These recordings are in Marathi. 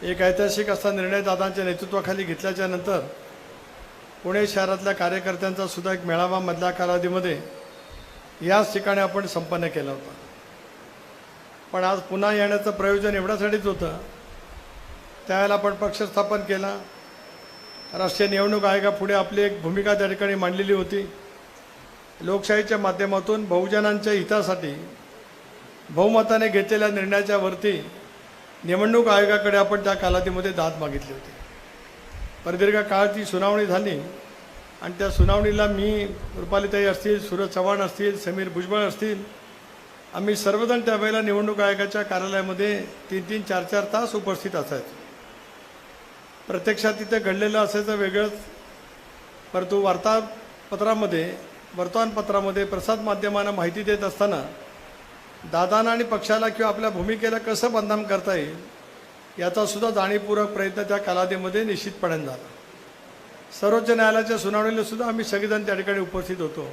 एक ऐतिहासिक असा निर्णय दादांच्या नेतृत्वाखाली घेतल्याच्या नंतर पुणे शहरातल्या कार्यकर्त्यांचा सुद्धा एक मेळावा मधल्या कालावधीमध्ये याच ठिकाणी आपण संपन्न केला होता। पण आज पुन्हा येण्याचं प्रयोजन एवढ्यासाठीच होतं, त्यावेळेला आपण पक्ष स्थापन केला, राष्ट्रीय निवडणूक आयोगापुढे आपली एक भूमिका त्या ठिकाणी मांडलेली होती। लोकशाहीच्या माध्यमातून बहुजनांच्या हितासाठी बहुमताने घेतलेल्या निर्णयाच्या वरती निवडणूक आयोगाकडे आपण त्या कालावधीमध्ये दाद मागितली होती। प्रदीर्घ काळ ती सुनावणी झाली आणि त्या सुनावणीला मी, रुपालीताई असतील, सूरज चव्हाण असतील, समीर भुजबळ असतील, आम्ही सर्वजण त्यावेळेला निवडणूक आयोगाच्या कार्यालयामध्ये 3-3, 4-4 तास उपस्थित असायचो। प्रत्यक्षात तिथे घडलेलं असायचं वेगळंच, परंतु वर्तमानपत्रामध्ये प्रसार माध्यमांना माहिती देत असताना दादांना आणि पक्षाला किंवा आपल्या भूमिकेला कसं बदनाम करता येईल याचा सुद्धा जाणीवपूर्वक प्रयत्न त्या कालावधीमध्ये निश्चितपणे झाला। सर्वोच्च न्यायालयाच्या सुनावणीला सुद्धा आम्ही सगळेजण त्या ठिकाणी उपस्थित होतो।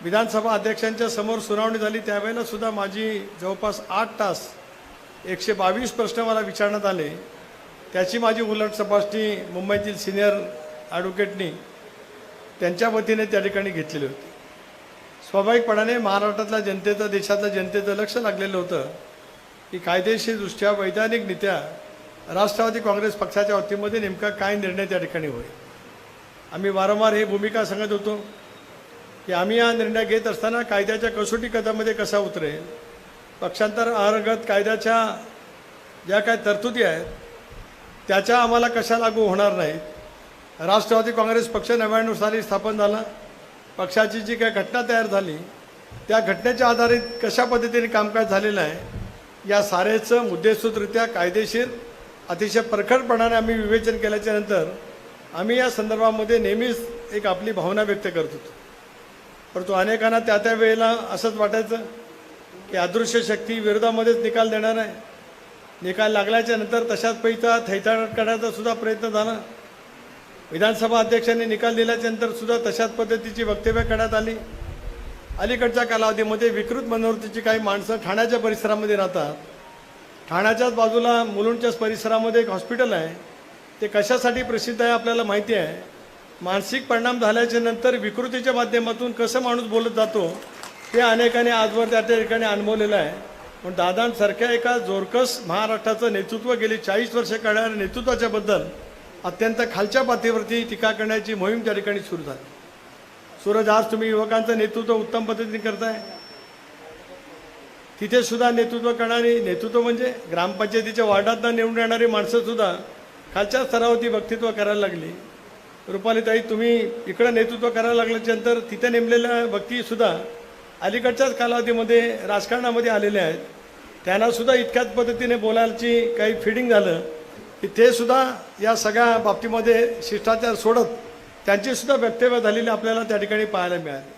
विधानसभा अध्यक्षांच्या समोर सुनावणी झाली त्यावेळेला सुद्धा माझी जवळपास 8 तास 122 प्रश्न मला विचारण्यात आले। त्याची माझी उलट तपासणी मुंबईतील सिनियर ॲडव्होकेटनी त्यांच्या वतीने त्या ठिकाणी घेतलेली होती। स्वाभाविकपणाने महाराष्ट्रातल्या जनतेचं, देशातल्या जनतेचं लक्ष लागलेलं होतं की कायदेशीरदृष्ट्या वैधानिकरित्या राष्ट्रवादी काँग्रेस पक्षाच्या वतीमध्ये नेमका काय निर्णय त्या ठिकाणी होईल। आम्ही वारंवार ही भूमिका सांगत होतो की आम्ही हा निर्णय घेत असताना कायद्याच्या कसोटी कदामध्ये कसा उतरेल, पक्षांतर अंतर्गत कायद्याच्या ज्या काय तरतुदी आहेत त्याच्या आम्हाला कशा लागू होणार नाहीत। राष्ट्रवादी काँग्रेस पक्ष 99 साली स्थापन झाला, पक्षाची जी काही घटना तयार झाली त्या घटनेच्या आधारित कशा पद्धतीने कामकाज झालेलं आहे या सारेचं मुद्देसूदरित्या कायदेशीर अतिशय परखडपणाने आम्ही विवेचन केल्याच्या नंतर आम्ही या संदर्भामध्ये नेहमीच एक आपली भावना व्यक्त करत होतो। परंतु अनेकांना त्या वेळेला असंच वाटायचं की अदृश्य शक्ती विरोधामध्येच निकाल देणार आहे। निकाल लागल्याच्या नंतर तशाच पैसा थैथाट करण्याचा सुद्धा प्रयत्न झाला। विधानसभा अध्यक्षांनी निकाल दिल्याच्या नंतर सुद्धा तशाच पद्धतीची वक्तव्य करण्यात आली। अलीकडच्या कालावधीमध्ये विकृत मनोवृत्तीची काही माणसं ठाण्याच्या परिसरामध्ये राहतात। ठाण्याच्याच बाजूला मुलुंडच्याच परिसरामध्ये एक हॉस्पिटल आहे, ते कशासाठी प्रसिद्ध आहे आपल्याला माहिती आहे। मानसिक परिणाम झाल्याच्या नंतर विकृतीच्या माध्यमातून कसं माणूस बोलत जातो ते अनेकांनी आजवर त्या ठिकाणी अनुभवलेलं आहे। पण दादांसारख्या एका जोरकस महाराष्ट्राचं नेतृत्व गेली 40 वर्ष करणाऱ्या नेतृत्वाच्याबद्दल अत्यंत खालच्या पातळीवरती टीका करण्याची मोहीम त्या ठिकाणी सुरू झाली। सूरज, आज तुम्ही युवकांचं नेतृत्व उत्तम पद्धतीने करताय, तिथे सुद्धा नेतृत्व म्हणजे ग्रामपंचायतीच्या वार्डातनं निवडून येणारी माणसं सुद्धा खालच्या स्तरावरती वक्तृत्व करायला लागली। रुपालीताई, तुम्ही इकडं नेतृत्व करायला लागल्याच्यानंतर तिथे नेमलेल्या व्यक्तीसुद्धा अलीकडच्याच कालावधीमध्ये राजकारणामध्ये आलेले आहेत, त्यांना सुद्धा इतक्याच पद्धतीने बोलायची काही फिडिंग झालं की ते सुद्धा या सगळ्या बाबतीमध्ये शिष्टाचार सोडत त्यांची सुद्धा वक्तव्य झालेली आपल्याला त्या ठिकाणी पाहायला मिळाली।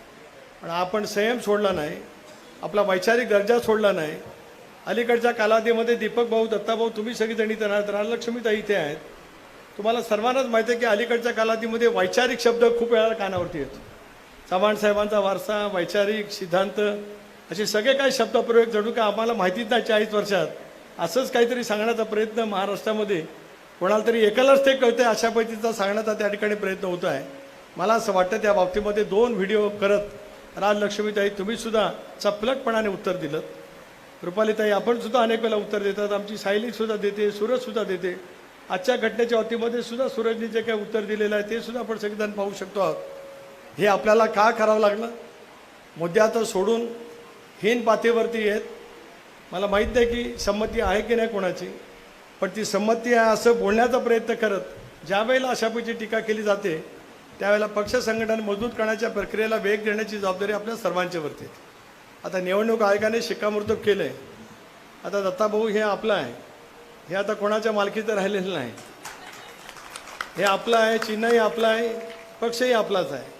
पण आपण संयम सोडला नाही, आपला वैचारिक दर्जा सोडला नाही। अलीकडच्या कालावधीमध्ये दीपक भाऊ, दत्ता भाऊ, तुम्ही सगळीजणी राजलक्ष्मीताई इथे आहेत, तुम्हाला सर्वांनाच माहिती आहे की अलीकडच्या कालावधीमध्ये वैचारिक शब्द खूप वेळा कानावरती येतो। चव्हाण साहेबांचा वारसा, वैचारिक सिद्धांत, असे सगळे काही शब्दप्रयोग जणू का आम्हाला माहितीच नाही 40 वर्षात असंच काहीतरी सांगण्याचा प्रयत्न महाराष्ट्रामध्ये कोणाला तरी एकालाच ते कळते अशा पद्धतीचा सांगण्याचा त्या ठिकाणी प्रयत्न होत आहे। मला असं वाटतं त्या बाबतीमध्ये 2 व्हिडिओ करत राजलक्ष्मीताई तुम्ही सुद्धा चपलकपणाने उत्तर दिलं। रुपालीताई, आपण सुद्धा अनेक वेळेला उत्तर देतात, आमची सायली सुद्धा देते, सूरज सुद्धा देते। आजच्या घटनेच्या बाबतीमध्ये सुद्धा सूरजने जे काही उत्तर दिलेलं आहे ते सुद्धा आपण सगळेजण पाहू शकतो आहोत। हे आपल्याला का करावं लागलं? मुद्द्यात सोडून हीन पातळीवरती येत, मला माहीत नाही की संमती आहे की नाही कोणाची, पण ती संमती आहे असं बोलण्याचा प्रयत्न करत ज्या वेळेला अशापैकी टीका केली जाते त्यावेळेला पक्ष संघटन मजबूत करण्याच्या प्रक्रियेला वेग देण्याची जबाबदारी आपल्या सर्वांच्यावरती आहे। आता निवडणूक आयोगाने शिक्कामोर्तब केलं आहे, आता दत्ताभाऊ हे आपलं आहे, हे आता कोणाच्या मालकीचं राहिलेलं नाही, हे आपलं आहे, चिन्हही आपलं आहे, पक्षही आपलाच आहे।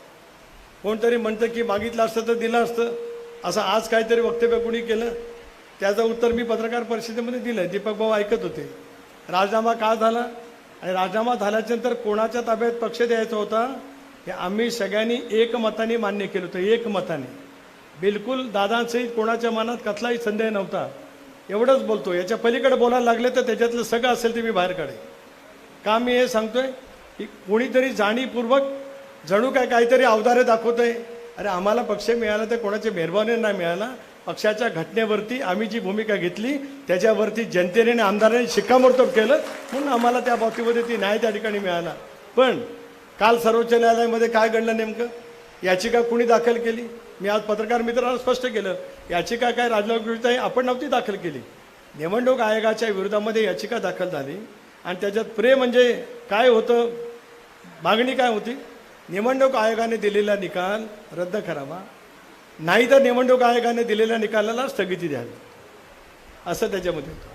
कोणतरी म्हणतं की मागितलं असतं तर दिलं असतं, असं आज काहीतरी वक्तव्य कोणी केलं त्याचं उत्तर मी पत्रकार परिषदेमध्ये दिलं। दीपक भाऊ ऐकत होते, राजीनामा का झाला आणि राजीनामा झाल्याच्यानंतर कोणाच्या ताब्यात पक्ष द्यायचा होता हे आम्ही सगळ्यांनी एकमताने मान्य केलं होतं, एकमताने। बिलकुल दादांसहित कोणाच्या मनात कसलाही संदेह नव्हता। एवढंच बोलतो. याच्या पलीकडे बोलायला लागले तर त्याच्यातलं सगळं असेल ते मी बाहेर काढेन. का मी हे सांगतोय की कोणीतरी जाणीवपूर्वक जणू काय काहीतरी अवधारे दाखवतंय. अरे आम्हाला पक्ष मिळाला तर कोणाच्या मेहरबानीने नाही मिळाला. पक्षाच्या घटनेवरती आम्ही जी भूमिका घेतली त्याच्यावरती जनतेने आणि आमदारांनी शिक्कामोर्तब केलं म्हणून आम्हाला त्या बाबतीमध्ये ती न्याय त्या ठिकाणी मिळाला. पण काल सर्वोच्च न्यायालयामध्ये काय घडलं नेमकं? याचिका कुणी दाखल केली? मी आज पत्रकार मित्रांना स्पष्ट केलं, याचिका काय राजनाथ आहे आपण नव्हती दाखल केली. निवडणूक आयोगाच्या विरोधामध्ये याचिका दाखल झाली आणि त्याच्यात प्रे म्हणजे काय होतं, मागणी काय होती? निवडणूक आयोगाने दिलेला निकाल रद्द करावा, नाही तर निवडणूक आयोगाने दिलेल्या निकालाला स्थगिती द्यावी, असं त्याच्यामध्ये होतं.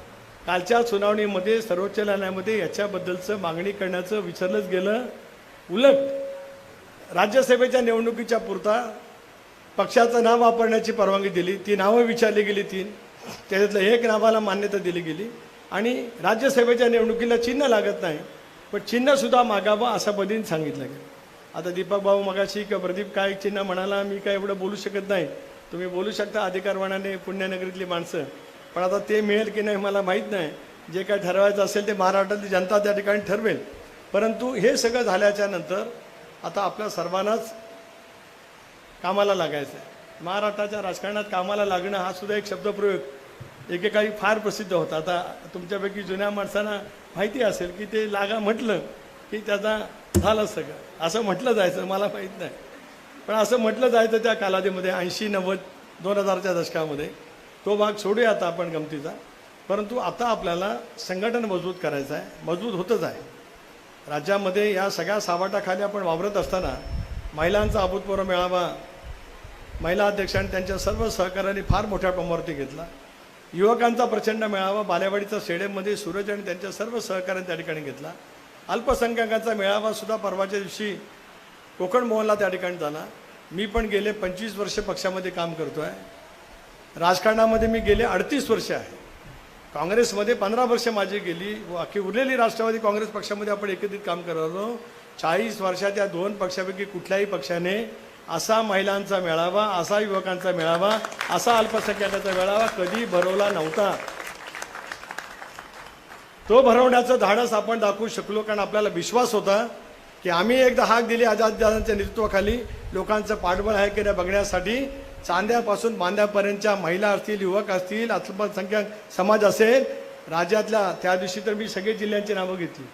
कालच्या सुनावणीमध्ये सर्वोच्च न्यायालयामध्ये याच्याबद्दलचं मागणी करण्याचं विचारलंच गेलं. उलट राज्यसभेच्या निवडणुकीच्या पुरता पक्षाचं नाव वापरण्याची परवानगी दिली. ती नावं विचारली गेली 3, त्याच्यातलं एक नावाला मान्यता दिली गेली आणि राज्यसभेच्या निवडणुकीला चिन्ह लागत नाही पण चिन्हसुद्धा मागावं असं पद्धतीने सांगितलं गेलं. आता दीपक भाऊ मगाशी किंवा प्रदीप काय चिन्ह म्हणाला, मी काय एवढं बोलू शकत नाही. तुम्ही बोलू शकता अधिकारवाणाने पुण्यनगरीतली माणसं, पण आता ते मिळेल की नाही मला माहीत नाही. जे काय ठरवायचं असेल ते महाराष्ट्रातली जनता त्या ठिकाणी ठरवेल. परंतु हे सगळं झाल्याच्या नंतर आता आपल्या सर्वांनाच कामाला लागायचं आहे. महाराष्ट्राच्या राजकारणात कामाला लागणं हा सुद्धा एक शब्दप्रयोग एकेकाळी फार प्रसिद्ध होता. आता तुमच्यापैकी जुन्या माणसांना माहिती असेल की ते लागा म्हटलं की त्याचा झालं सगळं असं म्हटलं जायचं. मला माहीत नाही पण असं म्हटलं जायचं त्या कालावधीमध्ये 80, 90, 2000च्या दशकामध्ये. तो भाग सोडूया आता आपण गमतीचा. परंतु आता आपल्याला संघटन मजबूत करायचं आहे, मजबूत होतच आहे. राज्यामध्ये या सगळ्या सावटाखाली आपण वावरत असताना महिलांचा अभूतपूर्व मेळावा महिला अध्यक्षांनी त्यांच्या सर्व सहकार्याने फार मोठ्या प्रमाणावरती घेतला. युवकांचा प्रचंड मेळावा बालेवाडीचा स्टेडियममध्ये सूरज आणि त्यांच्या सर्व सहकार्याने त्या ठिकाणी घेतला. अल्पसंख्याकांचा मेळावा सुद्धा परवाच्या दिवशी कोकण मोहनला त्या ठिकाणी झाला. मी पण गेले 25 वर्ष पक्षामध्ये काम करतो आहे. राजकारणामध्ये मी गेले 38 वर्ष आहे. काँग्रेसमध्ये 15 वर्ष माझी गेली. अख्खी उरलेली राष्ट्रवादी काँग्रेस पक्षामध्ये आपण एकत्रित काम करत होतो. 40 वर्षात 2 पक्षापैकी कुठल्याही पक्षाने असा महिलांचा मेळावा, असा युवकांचा मेळावा, असा अल्पसंख्याकांचा मेळावा कधी भरवला नव्हता. तो भरवण्याचं धाडस आपण दाखवू शकलो कारण आपल्याला विश्वास होता की आम्ही एकदा हाक दिली आझाददादांच्या नेतृत्वाखाली लोकांचं पाठबळ आहे की नाही बघण्यासाठी. चांद्यापासून बांद्यापर्यंतच्या महिला असतील, युवक असतील, अल्पसंख्याक समाज असेल राज्यातल्या, त्या दिवशी तर मी सगळे जिल्ह्यांची नावं घेतली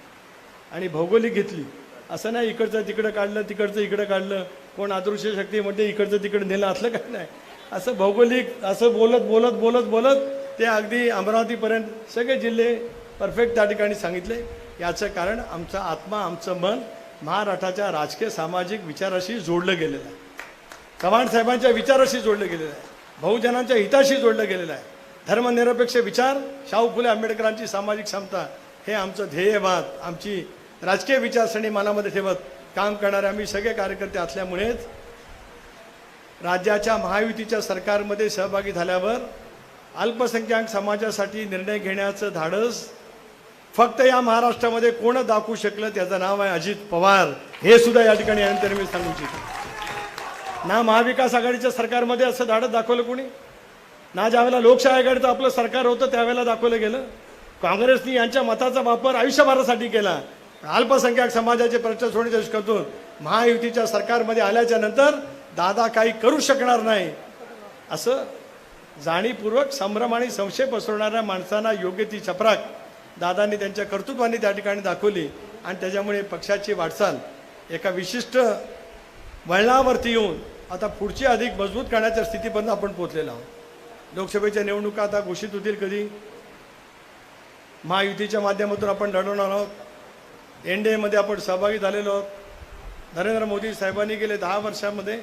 आणि भौगोलिक घेतली. असं नाही इकडचं तिकडं काढलं, तिकडचं इकडं काढलं, कोण अदृश्य शक्ती म्हणते इकडचं तिकडं नेलं, असलं काही नाही. असं भौगोलिक असं बोलत बोलत बोलत बोलत ते अगदी अमरावतीपर्यंत सगळे जिल्हे परफेक्ट त्या ठिकाणी सांगितले. याचं कारण आमचा आत्मा, आमचं मन महाराष्ट्राच्या राजकीय सामाजिक विचाराशी जोडलं गेलेलं आहे. चव्हाण साहेबांच्या विचाराशी जोडलं गेलेलं आहे. बहुजनांच्या हिताशी जोडलं गेलेलं आहे. धर्मनिरपेक्ष विचार, शाहू फुले आंबेडकरांची सामाजिक समता हे आमचं ध्येयवाद, आमची राजकीय विचारसरणी मनामध्ये ठेवत काम करणारे आम्ही सगळे कार्यकर्ते असल्यामुळेच राज्याच्या महायुतीच्या सरकारमध्ये सहभागी झाल्यावर अल्पसंख्याक समाजासाठी निर्णय घेण्याचं धाडस फक्त या महाराष्ट्रामध्ये कोण दाखवू शकलं त्याचं नाव आहे अजित पवार. हे सुद्धा या ठिकाणी यानंतर मी सांगू इच्छितो. ना महाविकास आघाडीच्या सरकारमध्ये असं धाडस दाखवलं कोणी, ना ज्यावेळेला लोकशाही आघाडीचं आपलं सरकार होतं त्यावेळेला दाखवलं गेलं. काँग्रेसनी यांच्या मताचा वापर आयुष्यभरासाठी केला. अल्पसंख्याक समाजाचे प्रश्न सोडण्याच्या दृष्टीतून महायुतीच्या सरकारमध्ये आल्याच्या नंतर दादा काही करू शकणार नाही असं जाणीवपूर्वक संभ्रम आणि संशय पसरवणाऱ्या माणसांना योग्य ती चपराक दादांनी त्यांच्या कर्तृत्वाने त्या ठिकाणी दाखवली आणि त्याच्यामुळे पक्षाची वाटचाल एका विशिष्ट वळणावरती येऊन आता पुढची अधिक मजबूत करण्याच्या स्थितीपर्यंत आपण पोहोचलेलो आहोत. लोकसभेच्या निवडणुका आता घोषित होतील कधी, महायुतीच्या माध्यमातून आपण लढवणार आहोत. NDAमध्ये आपण सहभागी झालेलो आहोत. नरेंद्र मोदी साहेबांनी गेले 10 वर्षामध्ये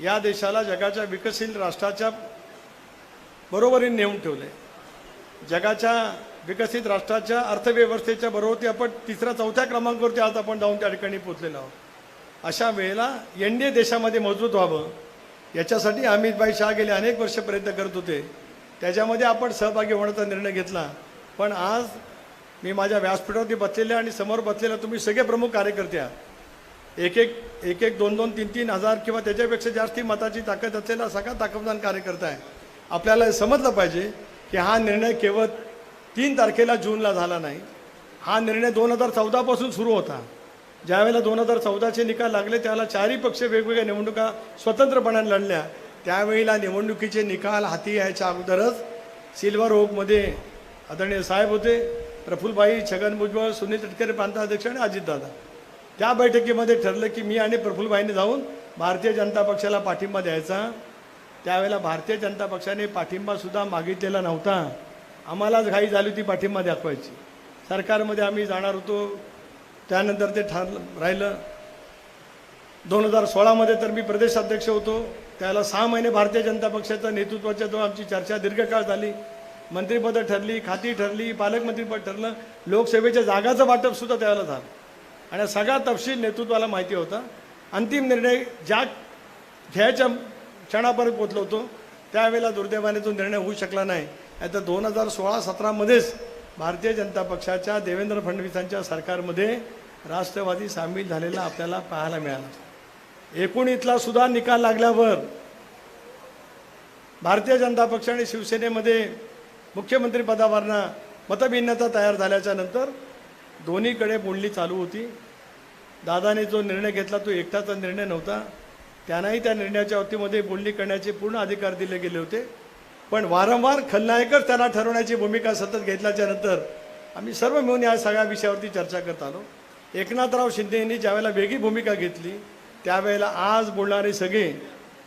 या देशाला जगाच्या विकसित राष्ट्राच्या बरोबरीने नेऊन ठेवले. जगाच्या विकसित राष्ट्राच्या अर्थव्यवस्थेच्या बरोबरती आपण 3ऱ्या 4थ्या क्रमांकावरती आज आपण जाऊन त्या ठिकाणी पोहोचलेलो आहोत. अशा वेळेला NDA देशामध्ये मजबूत व्हावं याच्यासाठी अमितभाई शाह गेले अनेक वर्ष प्रयत्न करत होते. त्याच्यामध्ये आपण सहभागी होण्याचा निर्णय घेतला. पण आज मी माझ्या व्यासपीठावरती बसलेले आणि समोर बसलेल्या तुम्ही सगळे प्रमुख कार्यकर्ते आहात. एक 2-2, 3-3 हजार किंवा त्याच्यापेक्षा जास्ती मताची ताकद असलेला सगळा ताकदवान कार्यकर्ता आहे. आपल्याला समजलं पाहिजे की हा निर्णय केवळ 3 तारखेला जूनला झाला नाही. हा निर्णय 2014 पासून सुरू होता. ज्यावेळेला 2014चे निकाल लागले त्यावेळेला चारही पक्ष वेगवेगळ्या निवडणुका स्वतंत्रपणाने लढल्या. त्यावेळेला निवडणुकीचे निकाल हाती यायच्या अगोदरच सिल्वर ओकमध्ये आदरणीय साहेब होते, प्रफुल्लभाई, छगन भुजबळ, सुनील तटकरे प्रांताध्यक्ष आणि अजितदादा. त्या बैठकीमध्ये ठरलं की मी आणि प्रफुल्लभाईंनी जाऊन भारतीय जनता पक्षाला पाठिंबा द्यायचा. त्यावेळेला भारतीय जनता पक्षाने पाठिंबासुद्धा मागितलेला नव्हता. आम्हालाच घाई झाली होती पाठिंबा दाखवायची. सरकारमध्ये आम्ही जाणार होतो, त्यानंतर ते राहिलं. 2016मध्ये तर मी प्रदेशाध्यक्ष होतो. त्याला 6 महिने भारतीय जनता पक्षाच्या नेतृत्वाच्या जो आमची चर्चा दीर्घकाळ झाली. मंत्रिपदं ठरली, खाती ठरली, पालकमंत्रीपद ठरलं, लोकसेवेच्या जागाचं वाटपसुद्धा त्यावेळेला झालं आणि सगळा तपशील नेतृत्वाला माहिती होता. अंतिम निर्णय ज्या घ्यायच्या क्षणापर्यंत पोचलो होतो त्यावेळेला दुर्दैवाने तो निर्णय होऊ शकला नाही. आता 2016-17मध्येच भारतीय जनता पक्षाच्या देवेंद्र फडणवीसांच्या सरकारमध्ये राष्ट्रवादी सामील झालेला आपल्याला पाहायला मिळाला. 19ला सुद्धा निकाल लागल्यावर भारतीय जनता पक्ष आणि शिवसेनेमध्ये मुख्यमंत्री पदावरनं मतभिन्नता तयार झाल्याच्या नंतर दोन्हीकडे बोलणी चालू होती. दादाने जो निर्णय घेतला तो एकटाचा निर्णय नव्हता. त्यांनाही त्या निर्णयाच्या बाबतीमध्ये बोलणी करण्याचे पूर्ण अधिकार दिले गेले होते. पण वारंवार खलनायकच त्यांना ठरवण्याची भूमिका सतत घेतल्याच्या नंतर आम्ही सर्व मिळून या सगळ्या विषयावरती चर्चा करत आलो. एकनाथराव शिंदे यांनी ज्यावेळेला वेगळी भूमिका घेतली त्यावेळेला आज बोलणारे सगळे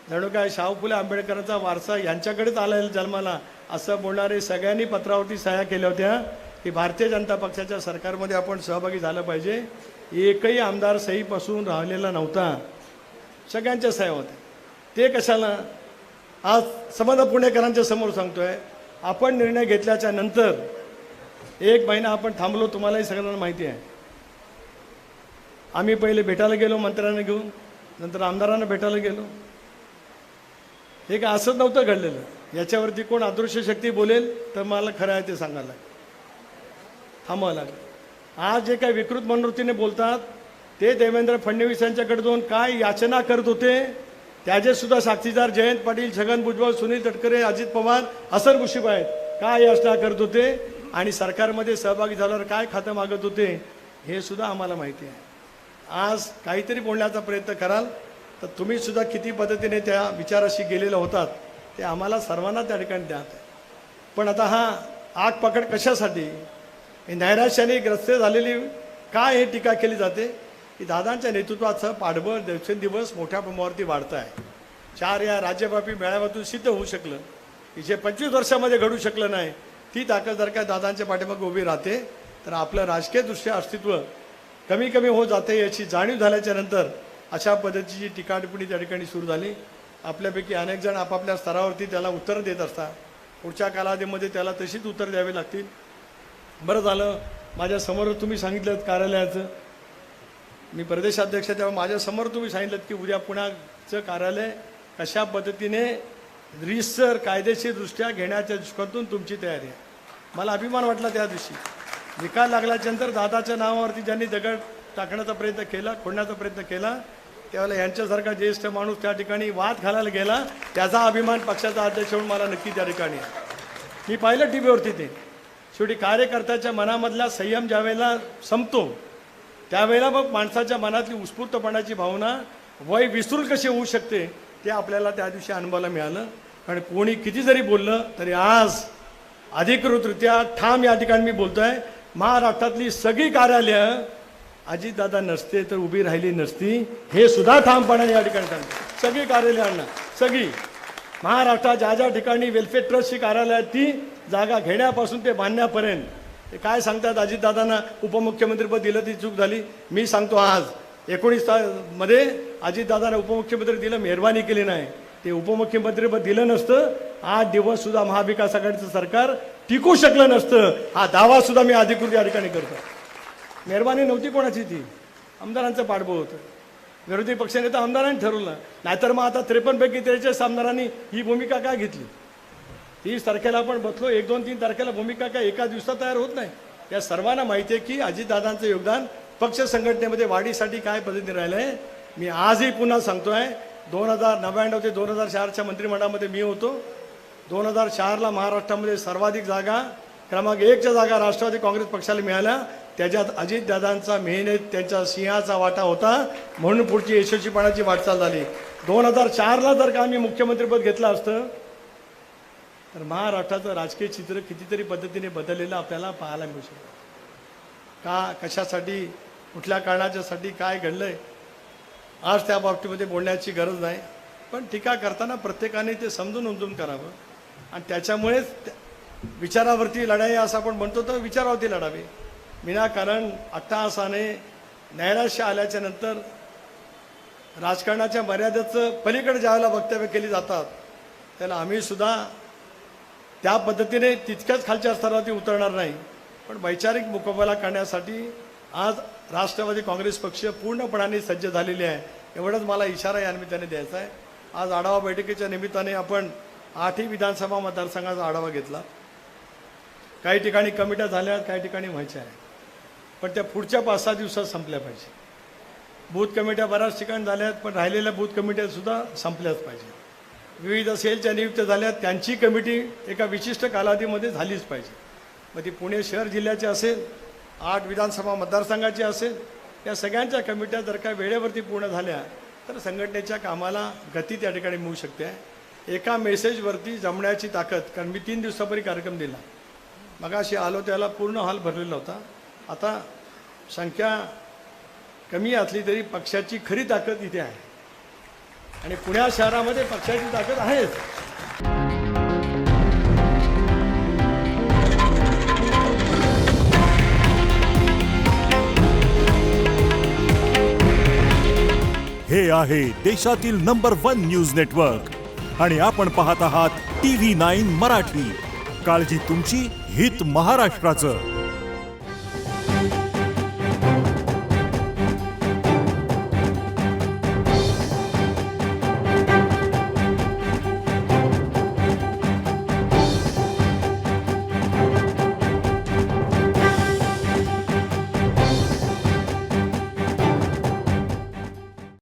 जणू काय शाहू फुले आंबेडकरांचा वारसा यांच्याकडेच आला जन्माला असं बोलणारे सगळ्यांनी पत्रावरती सह्या केल्या होत्या की भारतीय जनता पक्षाच्या सरकारमध्ये आपण सहभागी झालं पाहिजे. एकही आमदार सहीपासून राहिलेला नव्हता, सगळ्यांच्या सह्या होत्या. ते कशाला आज समजा पुणेकरांच्या समोर सांगतोय. आपण निर्णय घेतल्याच्या नंतर 1 महिना आपण थांबलो, तुम्हालाही सगळ्यांना माहिती आहे. आम्ही पहिले भेटायला गेलो मंत्र्यांना घेऊन, नंतर आमदारांना भेटायला गेलो. हे काय असंच नव्हतं घडलेलं. याच्यावरती कोण अदृश्य शक्ती बोलेल तर मला खरं आहे ते सांगायला लागेल, थांबावं लागेल. आज जे काही विकृत मनोवृत्तीने बोलतात ते देवेंद्र फडणवीस यांच्याकडे जाऊन काय याचना करत होते त्याचे सुद्धा साक्षीदार जयंत पाटील, छगन भुजबळ, सुनील तटकरे, अजित पवार, हसन मुश्रीफ आहेत. काय याचना करत होते आणि सरकारमध्ये सहभागी झाल्यावर काय खातं मागत होते हे सुद्धा आम्हाला माहिती आहे. आज काहीतरी बोलण्याचा प्रयत्न कराल तर तुम्ही सुद्धा किती पद्धतीने त्या विचाराशी गेलेले होतात ते आम्हाला सर्वांना त्या ठिकाणी द्यात आहे. पण आता हा आग पकड कशासाठी, हे नैराश्याने ग्रस्त झालेली काय हे टीका केली जाते की दादांच्या नेतृत्वाचं पाठबळ दिवसेंदिवस मोठ्या प्रमाणावरती वाढतं आहे. 4 या राज्यव्यापी मेळाव्यातून सिद्ध होऊ शकलं की जे 25 वर्षामध्ये घडू शकलं नाही ती ताकद जर काय दादांच्या पाठीमागे उभी राहते तर आपलं राजकीयदृष्ट्या अस्तित्व कमी कमी होत जाते याची जाणीव झाल्याच्या नंतर अशा पद्धतीची टीका टिप्पणी त्या ठिकाणी सुरू झाली. आपल्यापैकी अनेक जण आपापल्या स्तरावरती त्याला उत्तरं देत असतात. पुढच्या कालावधीमध्ये त्याला तशीच उत्तर द्यावी लागतील. बरं झालं माझ्यासमोर तुम्ही सांगितलं कार्यालयाचं, मी प्रदेशाध्यक्ष तेव्हा माझ्यासमोर तुम्ही सांगितलं की उद्या पुण्याचं कार्यालय कशा पद्धतीने रीतसर कायदेशीरदृष्ट्या घेण्याच्या दृष्टीकोनातून तुमची तयारी आहे. मला अभिमान वाटला त्या दिवशी. निकाल लागल्याच्यानंतर दादाच्या नावावरती ज्यांनी दगड टाकण्याचा प्रयत्न केला, खोडण्याचा प्रयत्न केला त्यावेळेला यांच्यासारखा ज्येष्ठ माणूस त्या ठिकाणी वाद घालायला गेला त्याचा अभिमान पक्षाचा अध्यक्ष म्हणून मला नक्की त्या ठिकाणी आहे. मी पाहिलं टी व्हीवरती ते. शेवटी कार्यकर्त्याच्या मनामधला संयम ज्यावेळेला संपतो त्यावेळेला मग माणसाच्या मनातली उत्स्फूर्तपणाची भावना वय विसरून कशी होऊ शकते ते आपल्याला त्या दिवशी अनुभवायला मिळालं. कारण कोणी किती जरी बोललं तरी आज अधिकृतरित्या ठाम या ठिकाणी मी बोलतोय, महाराष्ट्रातली सगळी कार्यालयं अजितदादा नसते तर उभी राहिली नसती हे सुद्धा ठामपणाने या ठिकाणी सांगतो. सगळी कार्यालयांना, सगळी महाराष्ट्रात ज्या ज्या ठिकाणी वेलफेअर ट्रस्टची कार्यालय आहेत ती जागा घेण्यापासून ते बांधण्यापर्यंत ते काय सांगतात, अजितदादांना उपमुख्यमंत्रीपद दिलं ती चूक झाली. मी सांगतो आज 19मध्ये अजितदादांना उपमुख्यमंत्री दिलं, मेहरबानी केली नाही. ते उपमुख्यमंत्रीपद दिलं नसतं 8 दिवस सुद्धा महाविकास आघाडीचं सरकार टिकू शकलं नसतं. हा दावा सुद्धा मी अधिकृत या ठिकाणी करतो. मेहरबानी नव्हती कोणाची, ती आमदारांचं पाठबळ होतं. विरोधी पक्षनेता आमदारांनी ठरवलं, नाहीतर मग आता 53 पैकी 43 आमदारांनी ही भूमिका काय घेतली. 30 तारखेला आपण बसलो, 1, 2, 3 तारखेला भूमिका काय एका दिवसात तयार होत नाही. या सर्वांना माहिती आहे की अजितदादांचं योगदान पक्ष संघटनेमध्ये वाढीसाठी काय पद्धतीने राहिलं आहे. मी आजही पुन्हा सांगतोय 2099 ते 2004च्या मंत्रिमंडळामध्ये मी होतो. 2004ला महाराष्ट्रामध्ये सर्वाधिक जागा क्रमांक 1च्या जागा राष्ट्रवादी काँग्रेस पक्षाला मिळाल्या. त्याच्यात अजितदादांचा मेहनत त्यांचा सिंहाचा वाटा होता, म्हणून पुढची यशस्वीपणाची वाटचाल झाली. 2004ला जर का आम्ही मुख्यमंत्रीपद घेतलं असतं तर महाराष्ट्राचं राजकीय चित्र कितीतरी पद्धतीने बदललेलं आपल्याला पाहायला मिळू शकतं. का कशासाठी कुठल्या कारणाच्यासाठी काय घडलंय आज त्या बाबतीमध्ये बोलण्याची गरज नाही. पण टीका करताना प्रत्येकाने ते समजून उमजून करावं आणि त्याच्यामुळेच विचारावरती लढाई असं आपण म्हणतो तर विचारावरती लढावी. विनाकारण अट्टहासाने नैराश्य आल्याच्या नंतर राजकारणाच्या मर्यादेचं पलीकडे ज्यावेळेला वक्तव्य केली जातात त्याला आम्ही सुद्धा त्या पद्धतीने तितक्याच खालच्या स्तरावरती उतरणार नाही. पण वैचारिक मुकाबला करण्यासाठी आज राष्ट्रवादी काँग्रेस पक्ष पूर्णपणाने सज्ज झालेली आहे. एवढंच मला इशारा या निमित्ताने द्यायचा आहे. आज आढावा बैठकीच्या निमित्ताने आपण 8ही विधानसभा मतदारसंघाचा आढावा घेतला. काही ठिकाणी कमिट्या झाल्या, काही ठिकाणी व्हायच्या आहे, पण त्या पुढच्या 5-6 दिवसात संपल्या पाहिजे. बूथ कमिट्या बऱ्याच ठिकाणी झाल्यात, पण राहिलेल्या बूथ कमिट्यासुद्धा संपल्याच पाहिजे. विविध सेलच्या नियुक्त्या झाल्यात, त्यांची कमिटी एका विशिष्ट कालावधीमध्ये झालीच पाहिजे. मग ती पुणे शहर जिल्ह्याची असेल, 8 विधानसभा मतदारसंघाची असेल, या सगळ्यांच्या कमिट्या जर का वेळेवरती पूर्ण झाल्या तर संघटनेच्या कामाला गती त्या ठिकाणी मिळू शकते. एका मेसेजवरती जमण्याची ताकद, कारण मी 3 दिवसापूर्वी कार्यक्रम दिला, मगाशी आलो त्याला पूर्ण हॉल भरलेला होता. आता संख्या कमी असली तरी पक्षाची खरी ताकद इथे आहे आणि पुण्या शहरामध्ये पक्षाची ताकद आहेच. हे आहे देशातील नंबर 1 न्यूज नेटवर्क आणि आपण पाहत आहात TV9 मराठी. काळजी तुमची, हित महाराष्ट्राचं.